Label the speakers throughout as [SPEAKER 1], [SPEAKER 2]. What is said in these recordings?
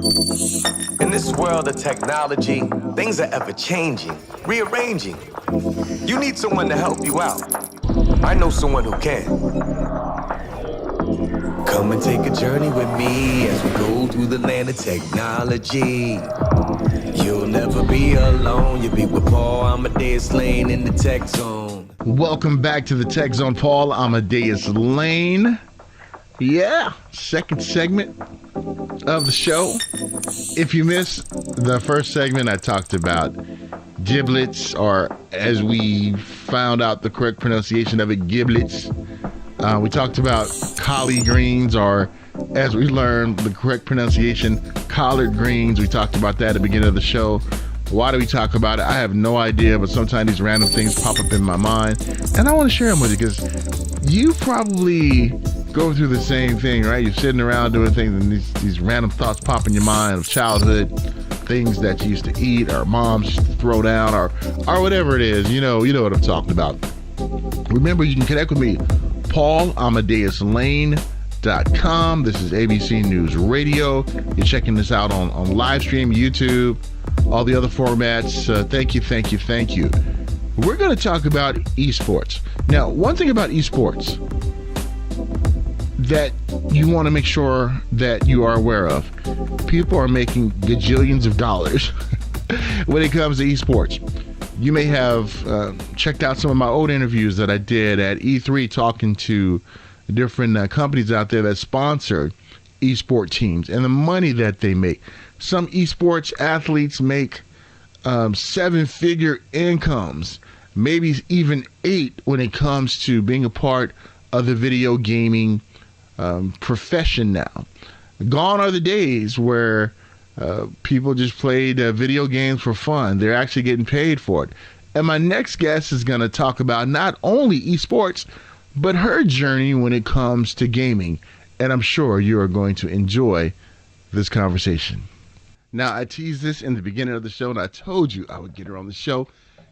[SPEAKER 1] In this world of technology, things are ever changing, rearranging. You need someone to help you out. I know someone who can. Come and take a journey with me as we go through the land of technology. You'll never be alone. You'll be with Paul Amadeus Lane in the Tech Zone.
[SPEAKER 2] Welcome back to the Tech Zone. Paul Amadeus Lane. Yeah, second segment of the show. If you missed the first segment, I talked about giblets, or as we found out the correct pronunciation of it, giblets. We talked about collard greens, or as we learned the correct pronunciation, collard greens. We talked about that at the beginning of the show. Why do we talk about it? I have no idea, but sometimes these random things pop up in my mind, and I want to share them with you because you probably go through the same thing, right? You're sitting around doing things, and these random thoughts pop in your mind of childhood things that you used to eat, or moms used to throw down, or whatever it is. You know what I'm talking about. Remember, you can connect with me, PaulAmadeusLane.com. This is ABC News Radio. You're checking this out on live stream, YouTube, all the other formats. Thank you. We're going to talk about esports. Now, one thing about esports that you want to make sure that you are aware of: people are making gajillions of dollars when it comes to esports. You may have checked out some of my old interviews that I did at E3 talking to different companies out there that sponsor esport teams and the money that they make. Some esports athletes make 7-figure incomes, maybe even 8 when it comes to being a part of the video gaming profession now. Gone are the days where people just played video games for fun. They're actually getting paid for it. And my next guest is going to talk about not only esports, but her journey when it comes to gaming. And I'm sure you are going to enjoy this conversation. Now, I teased this in the beginning of the show, and I told you I would get her on the show.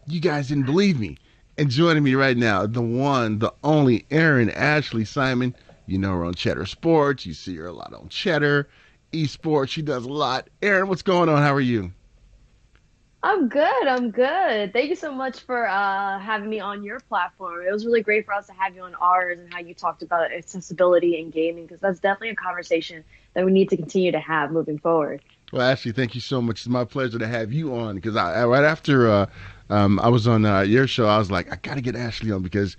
[SPEAKER 2] You guys didn't believe me. And joining me right now, the one, the only Erin Ashley Simon. You know her on Cheddar Sports. You see her a lot on Cheddar. Esports, she does a lot. Erin, what's going on? How are you?
[SPEAKER 3] I'm good. Thank you so much for having me on your platform. It was really great for us to have you on ours, and how you talked about accessibility in gaming, because that's definitely a conversation that we need to continue to have moving forward.
[SPEAKER 2] Well, Ashley, thank you so much. It's my pleasure to have you on, because right after I was on your show, I was like, I got to get Ashley on, because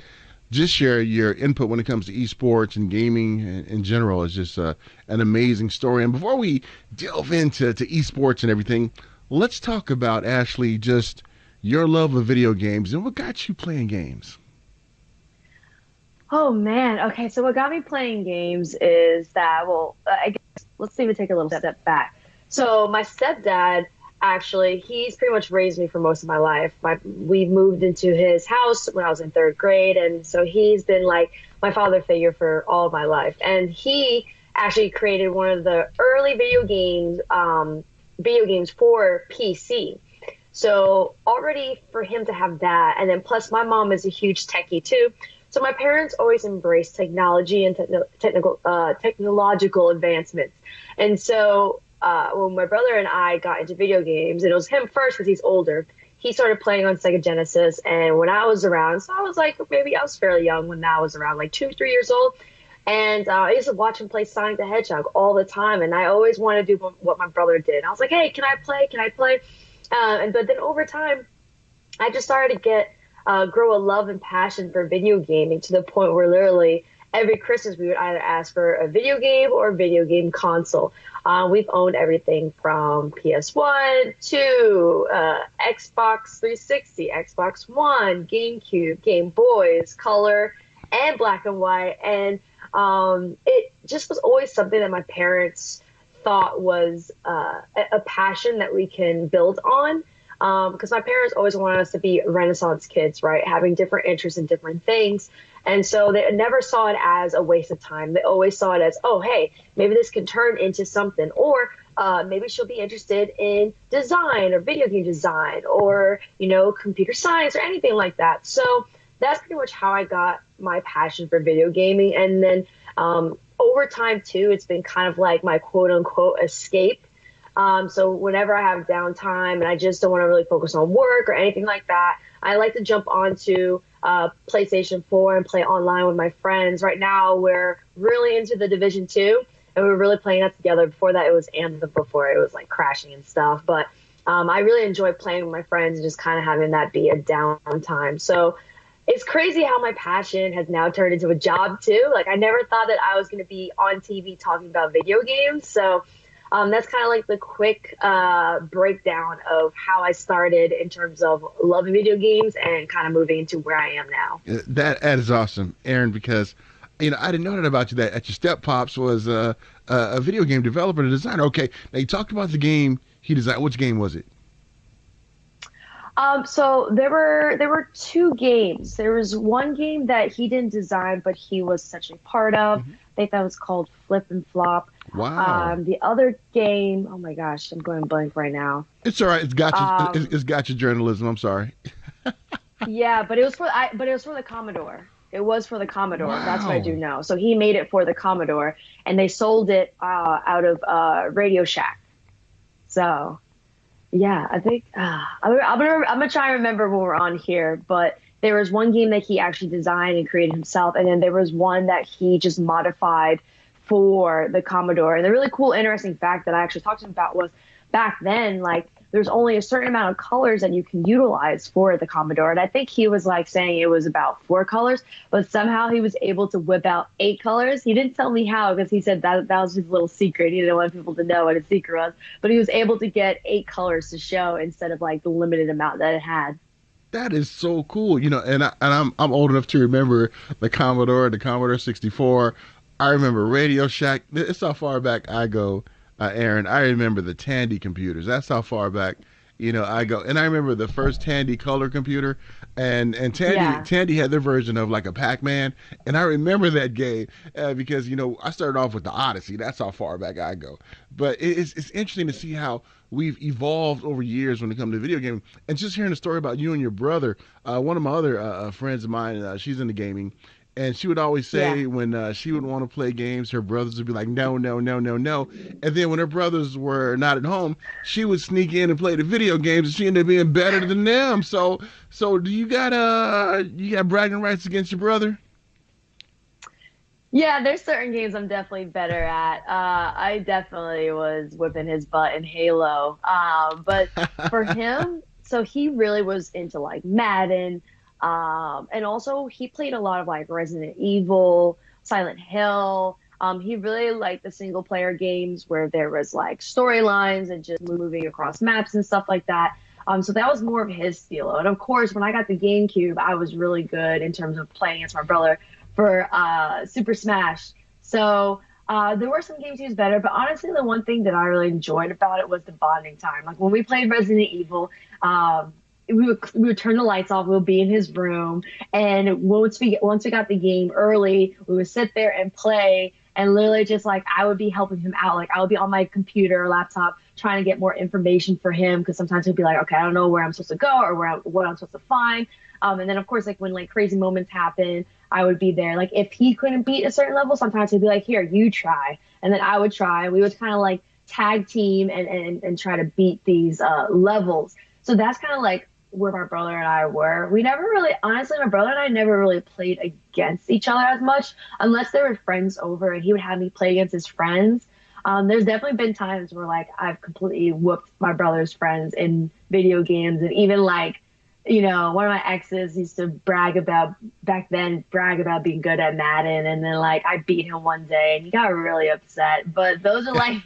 [SPEAKER 2] just your input when it comes to esports and gaming in general is just an amazing story. And before we delve into esports and everything, let's talk about, Ashley, just your love of video games and what got you playing games.
[SPEAKER 3] Oh man. Okay. So what got me playing games is that, I guess let's even take a little step back. So my stepdad, actually, he's pretty much raised me for most of my life. We moved into his house when I was in 3rd grade. And so he's been like my father figure for all of my life. And he actually created one of the early video games for PC. So already for him to have that, and then plus my mom is a huge techie too. So my parents always embraced technology and technological advancements. And so when my brother and I got into video games, and it was him first because he's older, he started playing on Sega Genesis. And when I was around, so I was like, maybe I was fairly young when I was around, like 2-3 years old. And I used to watch him play Sonic the Hedgehog all the time. And I always wanted to do what my brother did. I was like, hey, can I play? But then over time, I just started to grow a love and passion for video gaming, to the point where literally every Christmas we would either ask for a video game or a video game console. We've owned everything from PS1 to Xbox 360, Xbox One, GameCube, Game Boys, color and black and white. And it just was always something that my parents thought was a passion that we can build on. Because my parents always wanted us to be Renaissance kids, right? Having different interests in different things. And so they never saw it as a waste of time. They always saw it as, oh, hey, maybe this can turn into something. Or maybe she'll be interested in design or video game design or, computer science or anything like that. So that's pretty much how I got my passion for video gaming. And then over time, too, it's been kind of like my quote unquote escape. So whenever I have downtime and I just don't want to really focus on work or anything like that, I like to jump onto PlayStation 4 and play online with my friends. Right now, we're really into the Division 2, and we're really playing that together. Before that, it was Anthem before it was like crashing and stuff. But I really enjoy playing with my friends and just kind of having that be a downtime. So it's crazy how my passion has now turned into a job too. Like I never thought that I was going to be on TV talking about video games. So that's kind of like the quick breakdown of how I started in terms of loving video games and kind of moving into where I am now.
[SPEAKER 2] That is awesome, Erin, because I didn't know that about you. That your step pops was a video game developer and designer. Okay, now you talked about the game he designed. Which game was it?
[SPEAKER 3] So there were two games. There was one game that he didn't design, but he was such a part of. I think that was called Flip and Flop.
[SPEAKER 2] Wow.
[SPEAKER 3] The other game, oh my gosh, I'm going blank right now.
[SPEAKER 2] It's all right. It's got you. It's got your journalism. I'm sorry.
[SPEAKER 3] Yeah, but it was for the Commodore. It was for the Commodore.
[SPEAKER 2] Wow.
[SPEAKER 3] That's what I do know. So he made it for the Commodore, and they sold it out of Radio Shack. So, yeah, I think I'm gonna try and remember when we're on here. But there was one game that he actually designed and created himself, and then there was one that he just modified for the Commodore. And the really cool, interesting fact that I actually talked to him about was back then, like, there's only a certain amount of colors that you can utilize for the Commodore. And I think he was like saying it was about 4 colors, but somehow he was able to whip out 8 colors. He didn't tell me how, because he said that was his little secret. He didn't want people to know what his secret was, but he was able to get 8 colors to show instead of like the limited amount that it had.
[SPEAKER 2] That is so cool. And I'm old enough to remember the Commodore 64. I remember Radio Shack. It's how far back I go. Erin, I remember the Tandy computers. That's how far back, I go. And I remember the first Tandy color computer, and Tandy had their version of like a Pac-Man. And I remember that game because, I started off with the Odyssey. That's how far back I go. But it's interesting to see how we've evolved over years when it comes to video gaming. And just hearing the story about you and your brother, one of my other friends of mine, she's into gaming. And she would always say when she would want to play games, her brothers would be like, no, no, no, no, no. And then when her brothers were not at home, she would sneak in and play the video games, and she ended up being better than them. So do you got bragging rights against your brother?
[SPEAKER 3] Yeah, there's certain games I'm definitely better at. I definitely was whipping his butt in Halo. But for him, so he really was into like Madden. And also he played a lot of like Resident Evil, Silent Hill. He really liked the single player games where there was like storylines and just moving across maps and stuff like that. So that was more of his style. And of course, when I got the GameCube, I was really good in terms of playing against my brother for Super Smash. So there were some games he was better, but honestly, the one thing that I really enjoyed about it was the bonding time. Like when we played Resident Evil, we would turn the lights off. We would be in his room, and once we got the game early, we would sit there and play. And literally, just like I would be helping him out. Like I would be on my computer or laptop trying to get more information for him, because sometimes he'd be like, "Okay, I don't know where I'm supposed to go or what I'm supposed to find." And then of course, like when like crazy moments happen, I would be there. Like if he couldn't beat a certain level, sometimes he'd be like, "Here, you try," and then I would try. We would kind of like tag team and try to beat these levels. So that's kind of like where my brother and I were. We never really, honestly, my brother and I never really played against each other as much, unless there were friends over and he would have me play against his friends. There's definitely been times where like I've completely whooped my brother's friends in video games, and even like, one of my exes used to brag about being good at Madden, and then like I beat him one day and he got really upset. But those are like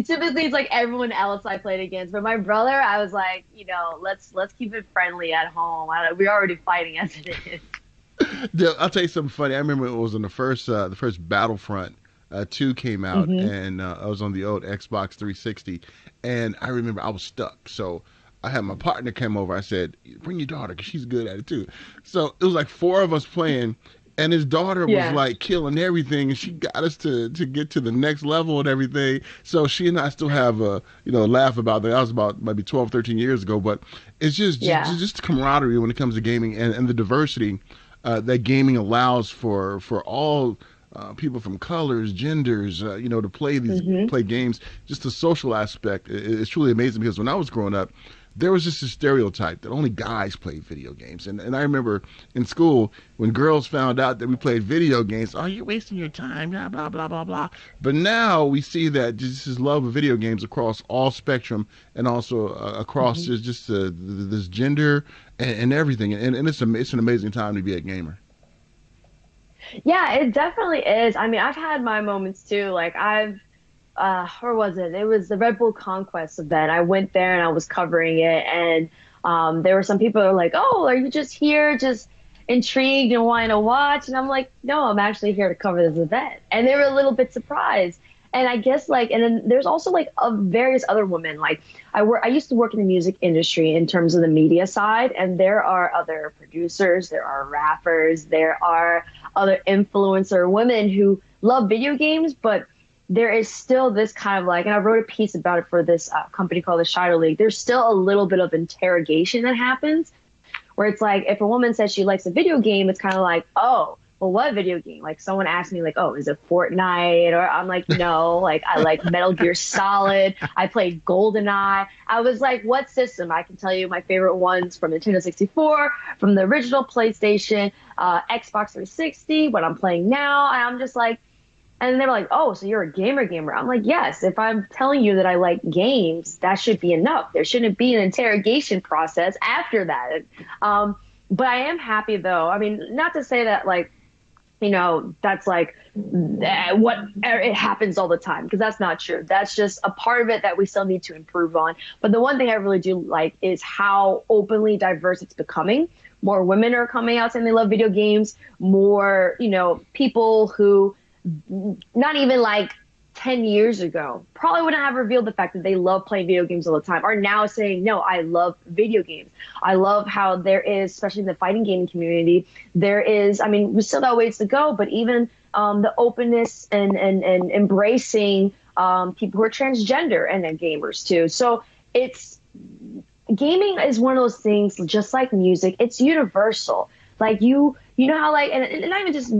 [SPEAKER 3] typically it's like everyone else I played against, but my brother, I was like, let's keep it friendly at home. We're already fighting as it is.
[SPEAKER 2] I'll tell you something funny. I remember it was in the first Battlefront 2 came out, and I was on the old Xbox 360, and I remember I was stuck. So I had my partner come over. I said, "Bring your daughter, because she's good at it too." So it was like 4 of us playing. And his daughter was like killing everything, and she got us to get to the next level and everything. So she and I still have a laugh about that. That was about maybe 12, 13 years ago. But it's just camaraderie when it comes to gaming, and the diversity that gaming allows for all people from colors, genders, to play games. Just the social aspect is truly amazing because when I was growing up, there was just a stereotype that only guys played video games. And I remember in school when girls found out that we played video games, oh, you're wasting your time, blah, blah, blah, blah, blah. But now we see that just this love of video games across all spectrum and also across just this gender and everything. And it's an amazing time to be a gamer.
[SPEAKER 3] Yeah, it definitely is. I mean, I've had my moments too. Like where was it? It was the Red Bull Conquest event. I went there and I was covering it, and there were some people who were like, "Oh, are you just here, just intrigued and wanting to watch?" And I'm like, "No, I'm actually here to cover this event." And they were a little bit surprised. And I guess and then there's also various other women. Like I used to work in the music industry in terms of the media side, and there are other producers, there are rappers, there are other influencer women who love video games, but there is still this kind of and I wrote a piece about it for this company called the Shadow League. There's still a little bit of interrogation that happens where it's like, if a woman says she likes a video game, it's kind of like, oh, well, what video game? Like someone asked me oh, is it Fortnite? Or I'm like, no, I like Metal Gear Solid. I played GoldenEye. I was like, what system? I can tell you my favorite ones from Nintendo 64, from the original PlayStation, Xbox 360, what I'm playing now. And I'm just like, and they were like, oh, so you're a gamer. I'm like, yes, if I'm telling you that I like games, that should be enough. There shouldn't be an interrogation process after that. But I am happy, though. I mean, not to say that, that's what it happens all the time, because that's not true. That's just a part of it that we still need to improve on. But the one thing I really do like is how openly diverse it's becoming. More women are coming out saying they love video games. More, people who not even 10 years ago probably wouldn't have revealed the fact that they love playing video games all the time are now saying, no, I love video games. I love how there is, especially in the fighting gaming community, there is, I mean, we still got ways to go, but even the openness and embracing people who are transgender and then gamers too. So gaming is one of those things, just like music, it's universal. You know how and not even just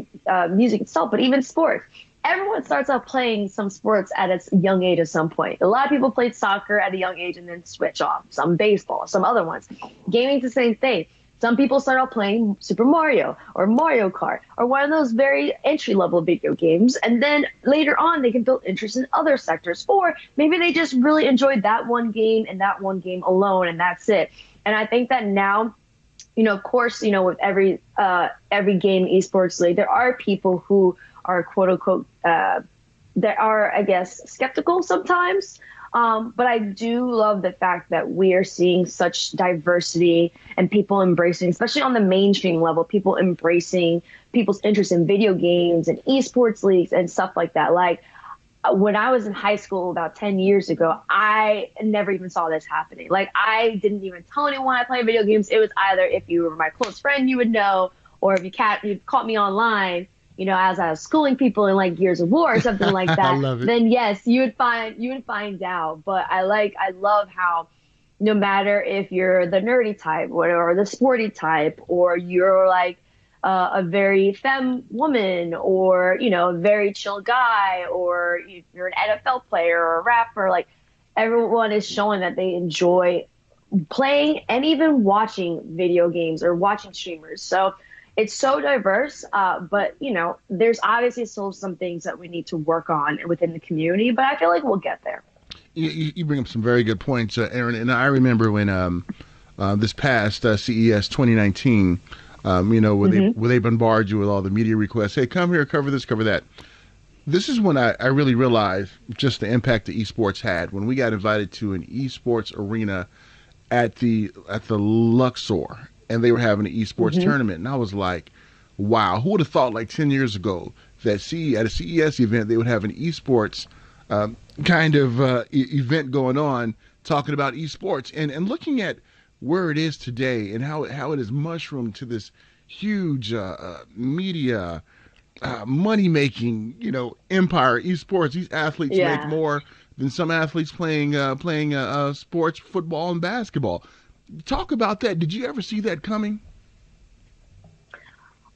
[SPEAKER 3] music itself, but even sports. Everyone starts out playing some sports at a young age at some point. A lot of people played soccer at a young age and then switch off. Some baseball, some other ones. Gaming's the same thing. Some people start out playing Super Mario or Mario Kart or one of those very entry-level video games. And then later on, they can build interest in other sectors. Or maybe they just really enjoyed that one game and that one game alone, and that's it. And I think that now, of course, with every game esports league, there are people who are quote unquote, that are, I guess, skeptical sometimes. But I do love the fact that we are seeing such diversity and people embracing, especially on the mainstream level, people embracing people's interest in video games and esports leagues and stuff like that. When I was in high school about 10 years ago, I never even saw this happening. I didn't even tell anyone I played video games. It was either if you were my close friend, you would know, or if you caught me online, as I was schooling people in Gears of War or something like that,
[SPEAKER 2] I love it.
[SPEAKER 3] Then yes, you would find out. But I love how no matter if you're the nerdy type or the sporty type, or you're a very femme woman, or a very chill guy, or you're an NFL player or a rapper, everyone is showing that they enjoy playing and even watching video games or watching streamers. So it's so diverse, but there's obviously still some things that we need to work on within the community, but I feel like we'll get there.
[SPEAKER 2] You bring up some very good points, Erin, and I remember when this past CES 2019, where they bombard you with all the media requests. Hey, come here, cover this, cover that. This is when I really realized just the impact that esports had. When we got invited to an esports arena at the Luxor, and they were having an esports tournament, and I was like, wow, who would have thought 10 years ago that at a CES event they would have an esports event going on talking about esports, and looking at where it is today and how it has mushroomed to this huge media money-making empire. Esports, these athletes make more than some athletes playing sports, football and basketball. Talk about that. Did you ever see that coming?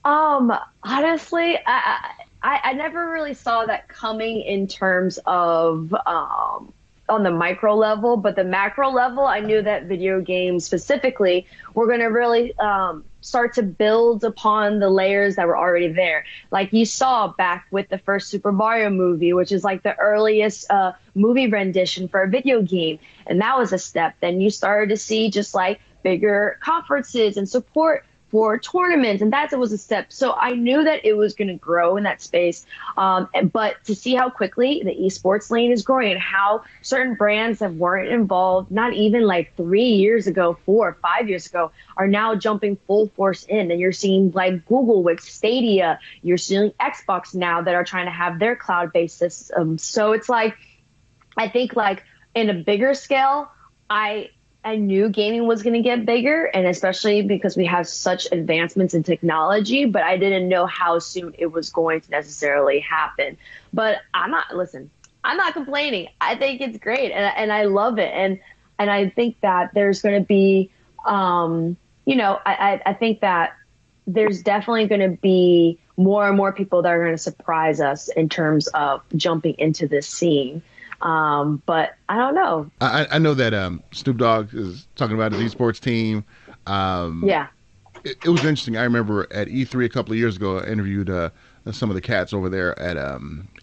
[SPEAKER 3] Honestly, I never really saw that coming in terms of on the micro level, but the macro level, I knew that video games specifically were going to really start to build upon the layers that were already there. Like you saw back with the first Super Mario movie, which is like the earliest movie rendition for a video game. And that was a step. Then you started to see just like bigger conferences and support for tournaments, and that was a step. So I knew that it was going to grow in that space. But to see how quickly the esports lane is growing and how certain brands that weren't involved, not even like 3 years ago, 4 or 5 years ago, are now jumping full force in. And you're seeing like Google with Stadia, you're seeing Xbox now that are trying to have their cloud-based system. So it's like, I think like in a bigger scale, I knew gaming was going to get bigger, and especially because we have such advancements in technology, but I didn't know how soon it was going to necessarily happen. But I'm not complaining. I think it's great, and I love it. And I think that there's going to be, I think that there's definitely going to be more and more people that are going to surprise us in terms of jumping into this scene. But I don't know.
[SPEAKER 2] I know that Snoop Dogg is talking about his esports team.
[SPEAKER 3] Yeah.
[SPEAKER 2] It was interesting. I remember at E3 a couple of years ago, I interviewed some of the cats over there at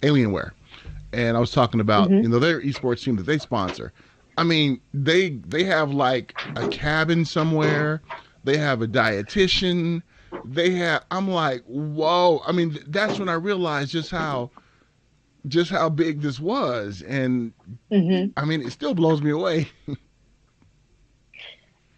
[SPEAKER 2] Alienware, and I was talking about their esports team that they sponsor. I mean, they have like a cabin somewhere. They have a dietitian. I'm like, whoa. I mean, that's when I realized just how big this was. And I mean, it still blows me away.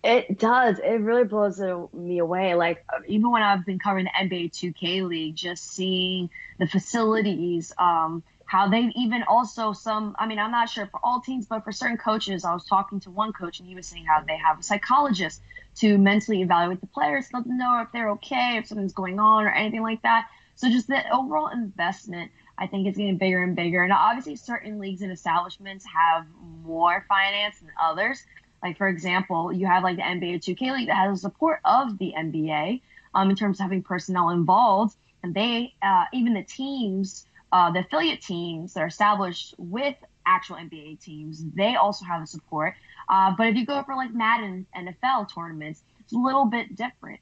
[SPEAKER 3] It does. It really blows me away. Like, even when I've been covering the NBA 2K League, just seeing the facilities, how they've even also I'm not sure for all teams, but for certain coaches, I was talking to one coach and he was saying how they have a psychologist to mentally evaluate the players, let them know if they're okay, if something's going on or anything like that. So just the overall investment, I think it's getting bigger and bigger. And obviously certain leagues and establishments have more finance than others. Like, for example, you have like the NBA 2K League that has the support of the NBA in terms of having personnel involved. And they, even the teams, the affiliate teams that are established with actual NBA teams, they also have the support. But if you go for like Madden NFL tournaments, it's a little bit different.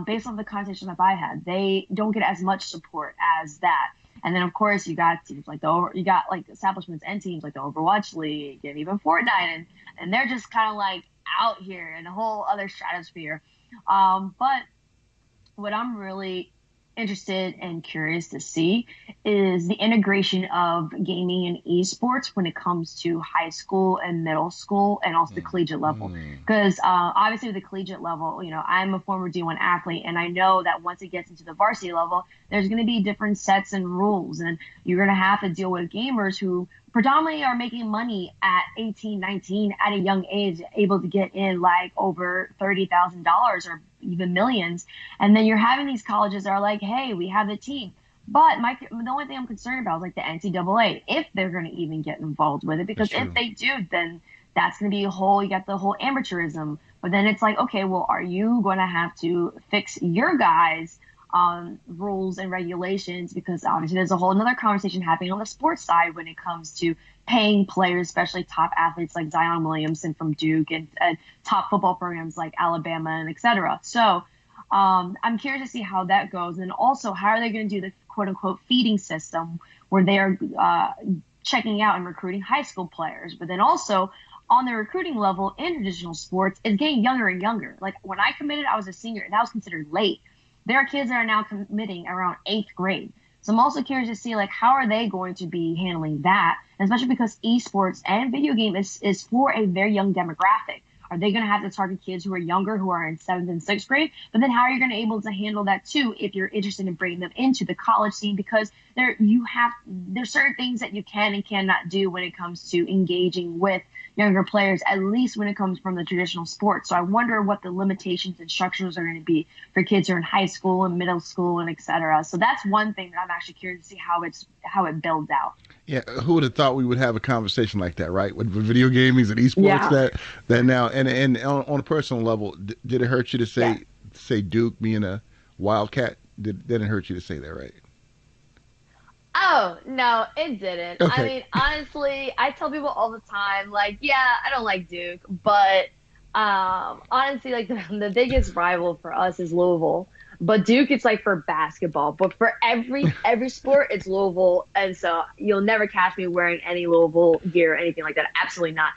[SPEAKER 3] Based on the conversation that I had, they don't get as much support as that. And then, of course, you got teams like establishments and teams like the Overwatch League and even Fortnite, and they're just kind of like out here in a whole other stratosphere. But what I'm really interested and curious to see is the integration of gaming and esports when it comes to high school and middle school and also the collegiate level. Because obviously with the collegiate level, I'm a former D1 athlete, and I know that once it gets into the varsity level, there's going to be different sets and rules, and you're going to have to deal with gamers who predominantly are making money at 18, 19 at a young age, able to get in like over $30,000 or even millions. And then you're having these colleges that are like, hey, we have the team. But the only thing I'm concerned about is like the NCAA, if they're going to even get involved with it, because if they do, then that's going to be you got the whole amateurism. But then it's like, okay, well, are you going to have to fix your guys' rules and regulations? Because obviously there's a whole another conversation happening on the sports side when it comes to paying players, especially top athletes like Zion Williamson from Duke and top football programs like Alabama and et cetera. So I'm curious to see how that goes. And also, how are they going to do the quote unquote feeding system where they are checking out and recruiting high school players? But then also on the recruiting level in traditional sports, it's getting younger and younger. Like when I committed, I was a senior, and that was considered late. There are kids that are now committing around 8th grade. So I'm also curious to see like how are they going to be handling that, and especially because esports and video game is for a very young demographic. Are they going to have to target kids who are younger, who are in 7th and 6th grade? But then how are you going to be able to handle that too if you're interested in bringing them into the college scene? Because there's certain things that you can and cannot do when it comes to engaging with younger players, at least when it comes from the traditional sports. So I wonder what the limitations and structures are going to be for kids who are in high school and middle school and et cetera. So that's one thing that I'm actually curious to see how it builds out.
[SPEAKER 2] Yeah, who would have thought we would have a conversation like that, right? With video gaming and esports, that now, and on a personal level, did it hurt you to say Duke being a Wildcat? Didn't hurt you to say that, right?
[SPEAKER 3] Oh, no, it didn't. I
[SPEAKER 2] Okay.
[SPEAKER 3] mean, honestly, I tell people all the time, like, yeah, I don't like Duke, but honestly, like the biggest rival for us is Louisville. But Duke, it's like for basketball. But for every sport, it's Louisville, and so you'll never catch me wearing any Louisville gear or anything like that. Absolutely not.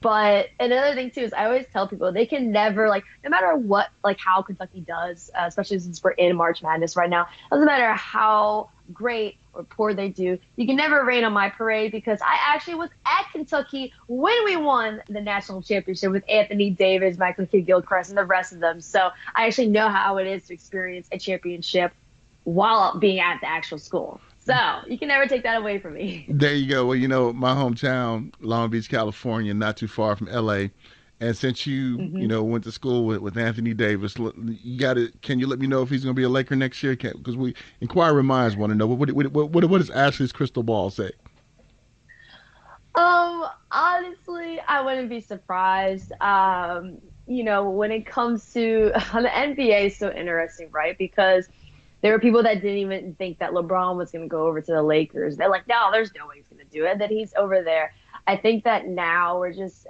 [SPEAKER 3] But another thing too is I always tell people they can never like no matter what like how Kentucky does, especially since we're in March Madness right now. Doesn't matter how great or poor they do. You can never rain on my parade because I actually was at Kentucky when we won the national championship with Anthony Davis, Michael Kidd-Gilchrist, and the rest of them. So I actually know how it is to experience a championship while being at the actual school. So you can never take that away from me.
[SPEAKER 2] There you go. Well, my hometown, Long Beach, California, not too far from LA. And since you
[SPEAKER 3] Hmm.
[SPEAKER 2] know, went to school with Anthony Davis, you got to. Can you let me know if he's going to be a Laker next year? Because we inquiry minds want to know what does Ashley's crystal ball say?
[SPEAKER 3] Honestly, I wouldn't be surprised. When it comes to the NBA is so interesting, right? Because there were people that didn't even think that LeBron was going to go over to the Lakers. They're like, no, there's no way he's going to do it. That he's over there. I think that now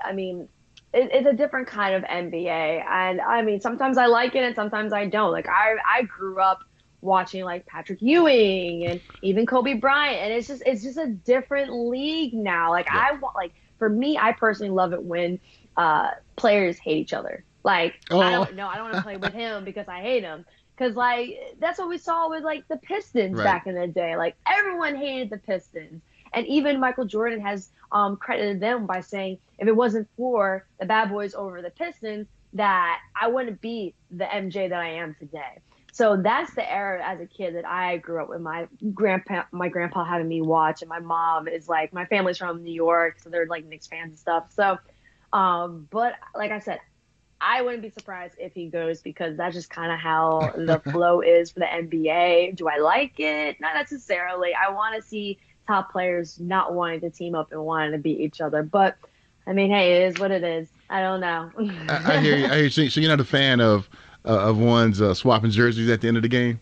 [SPEAKER 3] I mean, it's a different kind of NBA. And I mean, sometimes I like it and sometimes I don't. Like, I grew up watching like Patrick Ewing and even Kobe Bryant. And it's just a different league now. Like,
[SPEAKER 2] Yeah.
[SPEAKER 3] for me, I personally love it when players hate each other. Like,
[SPEAKER 2] Oh,
[SPEAKER 3] I don't want to play with him because I hate him. Because, like, that's what we saw with, like, the Pistons
[SPEAKER 2] right.
[SPEAKER 3] back in the day. Like, everyone hated the Pistons. And even Michael Jordan has credited them by saying, if it wasn't for the bad boys over the Pistons, that I wouldn't be the MJ that I am today. So that's the era as a kid that I grew up with my grandpa having me watch, and my mom is like, my family's from New York, so they're like Knicks fans and stuff. So, but like I said, I wouldn't be surprised if he goes because that's just kind of how the flow is for the NBA. Do I like it? Not necessarily. I want to see top players not wanting to team up and wanting to beat each other. But I mean, hey, it is what it is. I don't know.
[SPEAKER 2] I hear you. I hear you. So you're not a fan of one's swapping jerseys at the end of the game?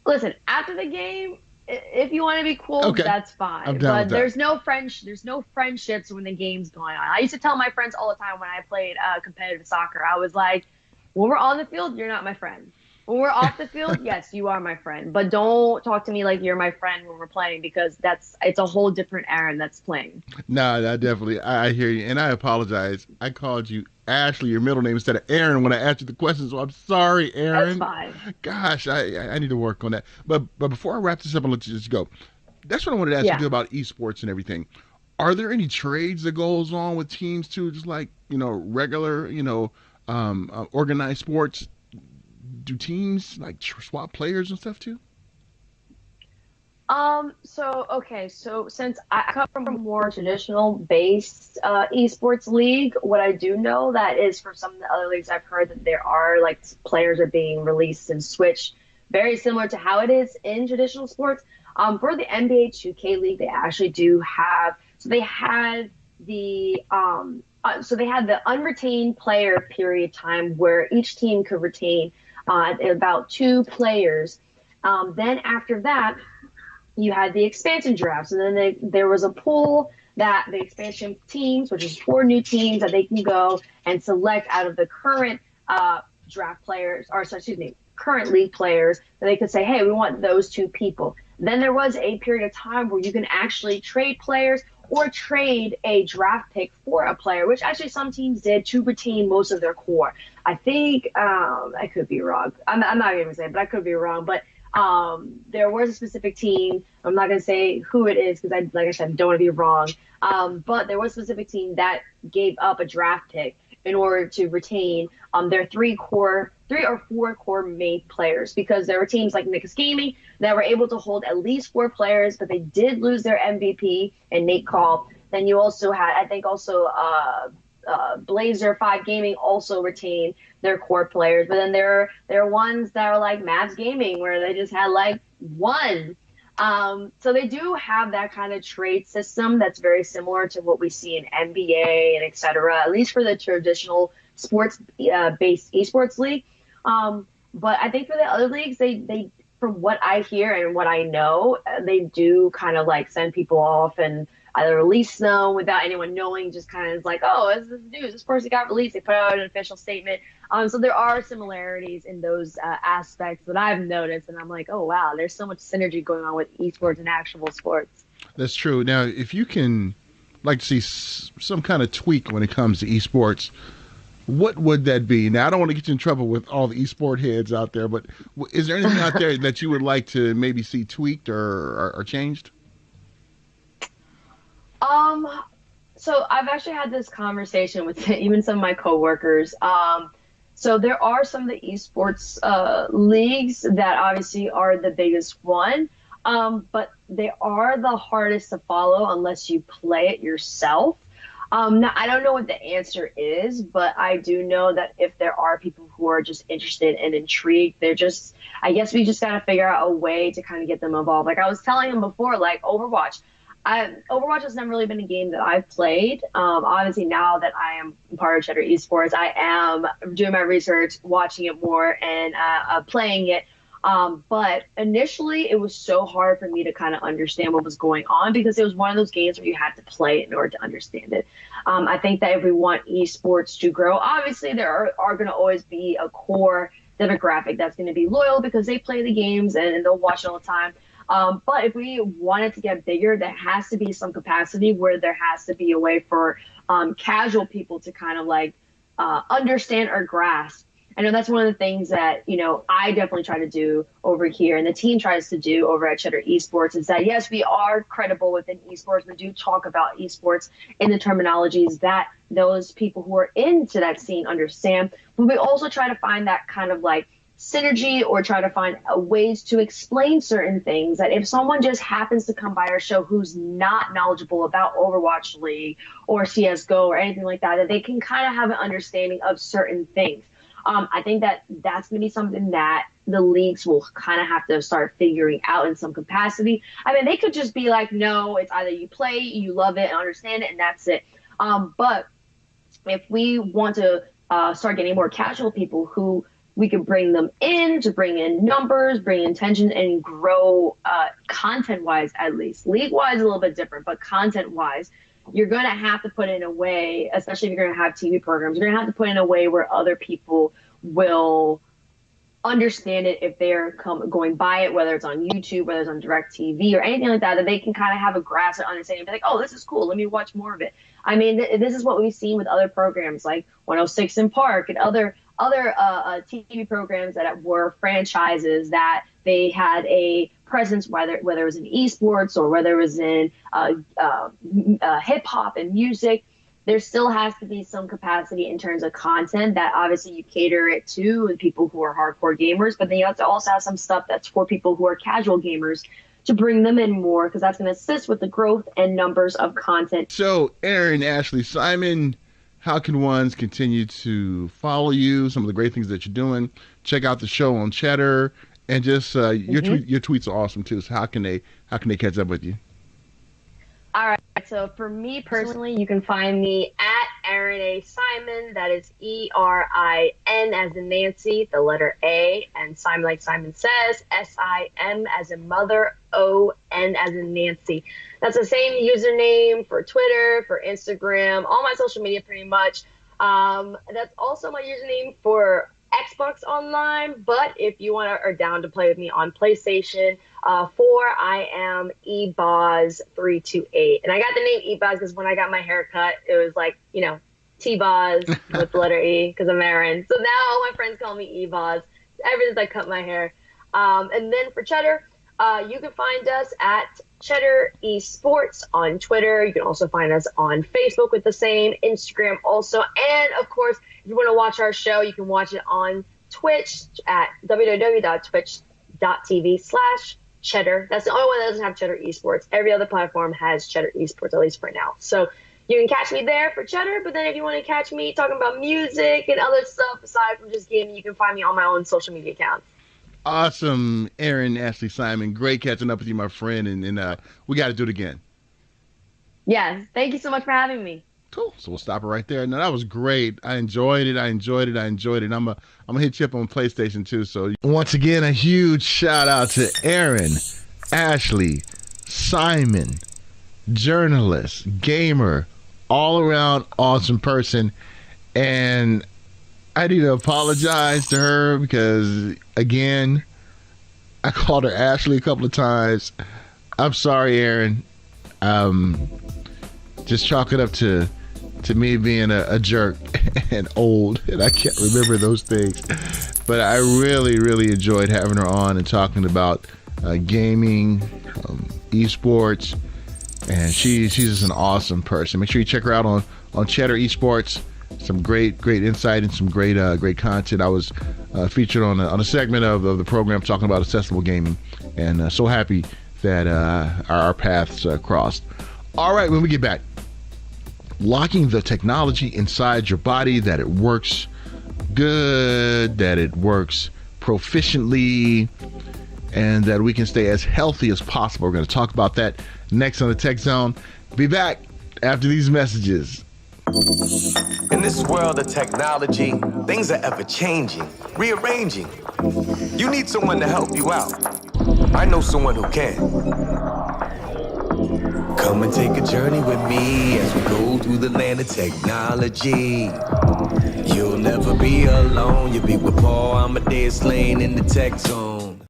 [SPEAKER 3] Listen, after the game, if you want to be cool,
[SPEAKER 2] Okay,
[SPEAKER 3] that's
[SPEAKER 2] I'm
[SPEAKER 3] fine.
[SPEAKER 2] down with
[SPEAKER 3] But
[SPEAKER 2] that.
[SPEAKER 3] there's no friendships when the game's going on. I used to tell my friends all the time when I played competitive soccer. I was like, when we're on the field, you're not my friend. When we're off the field, yes, you are my friend. But don't talk to me like you're my friend when we're playing because it's a whole different Aaron that's playing.
[SPEAKER 2] No, no, definitely. I hear you, and I apologize. I called you Ashley, your middle name, instead of Aaron when I asked you the question. So I'm sorry,
[SPEAKER 3] That's
[SPEAKER 2] Aaron.
[SPEAKER 3] fine.
[SPEAKER 2] Gosh, I need to work on that. But before I wrap this up and let you just go, that's what I wanted to ask you
[SPEAKER 3] Yeah.
[SPEAKER 2] too about esports and everything. Are there any trades that goes on with teams too, just like regular organized sports? Do teams like swap players and stuff too?
[SPEAKER 3] So since I come from a more traditional based esports league, what I do know that is for some of the other leagues I've heard that there are like players are being released and switched very similar to how it is in traditional sports. For the NBA 2K League, they actually do have so they had the unretained player period time where each team could retain about two players. Then after that, you had the expansion drafts, and then there was a pool that the expansion teams, which is four new teams that they can go and select out of the current draft players, or sorry, excuse me, current league players, that they could say, hey, we want those two people. Then there was a period of time where you can actually trade players or trade a draft pick for a player, which actually some teams did to retain most of their core. I think I could be wrong. I'm not going to say it, but I could be wrong. But there was a specific team. I'm not going to say who it is because like I said, don't want to be wrong. But there was a specific team that gave up a draft pick in order to retain their three or four core main players, because there were teams like Knicks Gaming that were able to hold at least four players, but they did lose their MVP and Nate Call. Then you also had, I think, also Blazer 5 Gaming also retained their core players, but then there are ones that are like Mavs Gaming where they just had like one. So they do have that kind of trade system that's very similar to what we see in NBA and et cetera, at least for the traditional sports based esports league. But I think for the other leagues, they from what I hear and what I know, they do kind of like send people off and either release them without anyone knowing, just kind of like, oh, this is news. This person got released. They put out an official statement. So there are similarities in those aspects that I've noticed, and I'm like, oh wow, there's so much synergy going on with esports and actual sports.
[SPEAKER 2] That's true. Now, if you can like to see some kind of tweak when it comes to esports, what would that be? Now, I don't want to get you in trouble with all the esport heads out there, but is there anything out there that you would like to maybe see tweaked or changed?
[SPEAKER 3] So I've actually had this conversation with even some of my coworkers. So there are some of the esports leagues that obviously are the biggest one, but they are the hardest to follow unless you play it yourself. Now, I don't know what the answer is, but I do know that if there are people who are just interested and intrigued, I guess we just got to figure out a way to kind of get them involved. Like I was telling them before, like Overwatch. Overwatch has never really been a game that I've played. Obviously, now that I am part of Cheddar Esports, I am doing my research, watching it more, and playing it. But initially, it was so hard for me to kind of understand what was going on because it was one of those games where you had to play it in order to understand it. I think that if we want esports to grow, obviously there are going to always be a core demographic that's going to be loyal because they play the games and they'll watch it all the time. But if we want it to get bigger, there has to be some capacity where there has to be a way for casual people to kind of like understand or grasp. I know that's one of the things that, I definitely try to do over here and the team tries to do over at Cheddar Esports is that, yes, we are credible within esports. We do talk about esports in the terminologies that those people who are into that scene understand. But we also try to find that kind of like synergy or try to find ways to explain certain things that if someone just happens to come by our show who's not knowledgeable about Overwatch League or CSGO or anything like that, that they can kind of have an understanding of certain things. I think that that's going to be something that the leagues will kind of have to start figuring out in some capacity. I mean, they could just be like, no, it's either you play, you love it and understand it, and that's it. But if we want to start getting more casual people who we can bring them in to bring in numbers, bring in tension, and grow content-wise at least. League-wise, a little bit different, but content-wise, you're going to have to put in a way, especially if you're going to have TV programs, you're going to have to put in a way where other people will understand it if they're going by it, whether it's on YouTube, whether it's on direct TV or anything like that, that they can kind of have a grasp and understanding and be like, oh, this is cool. Let me watch more of it. I mean, this is what we've seen with other programs like 106 in Park and other TV programs that were franchises that they had a presence, whether it was in esports or whether it was in hip hop and music. There still has to be some capacity in terms of content that obviously you cater it to and people who are hardcore gamers, but then you have to also have some stuff that's for people who are casual gamers to bring them in more because that's going to assist with the growth and numbers of content.
[SPEAKER 2] So, Erin Ashley Simon, how can ones continue to follow you, some of the great things that you're doing, check out the show on Cheddar, and just your tweets are awesome too. So how can they catch up with you?
[SPEAKER 3] All right. So for me personally, you can find me at Erin A. Simon. That is ERIN as in Nancy, the letter A, and Simon like Simon says, SIM as in mother, ON as in Nancy. That's the same username for Twitter, for Instagram, all my social media pretty much. That's also my username for Xbox Online, but if you are down to play with me on PlayStation 4, I am eBoz328. And I got the name eBoz because when I got my hair cut, it was like, T-Boz with the letter E because I'm Erin. So now all my friends call me eBoz ever since I cut my hair. And then for Cheddar, you can find us at Cheddar Esports on Twitter. You can also find us on Facebook with the same, Instagram also. And of course, if you want to watch our show, you can watch it on Twitch at www.twitch.tv/Cheddar. That's the only one that doesn't have Cheddar Esports. Every other platform has Cheddar Esports, at least for now. So you can catch me there for Cheddar, but then if you want to catch me talking about music and other stuff aside from just gaming, you can find me on my own social media accounts.
[SPEAKER 2] Awesome, Erin Ashley Simon. Great catching up with you, my friend, and we got to do it again.
[SPEAKER 3] Yes, thank you so much for having me.
[SPEAKER 2] Cool. So we'll stop it right there. No, that was great. I enjoyed it. I'm gonna hit you up on PlayStation too. So once again, a huge shout out to Erin Ashley Simon, journalist, gamer, all around awesome person. And I need to apologize to her because, again, I called her Ashley a couple of times. I'm sorry, Erin. Just chalk it up to me being a jerk and old, and I can't remember those things. But I really, really enjoyed having her on and talking about gaming, esports, and she's just an awesome person. Make sure you check her out on Cheddar Esports. Some great insight and some great content. I was featured on a segment of the program talking about accessible gaming, and so happy that our paths crossed. All right, when we get back, locking the technology inside your body, that it works good, that it works proficiently, and that we can stay as healthy as possible. We're going to talk about that next on the Tech Zone. Be back after these messages.
[SPEAKER 1] In this world of technology, things are ever changing, rearranging. You need someone to help you out. I know someone who can. Come and take a journey with me as we go through the land of technology. You'll never be alone. You'll be with Paul Amadeus Lane in the Tech Zone.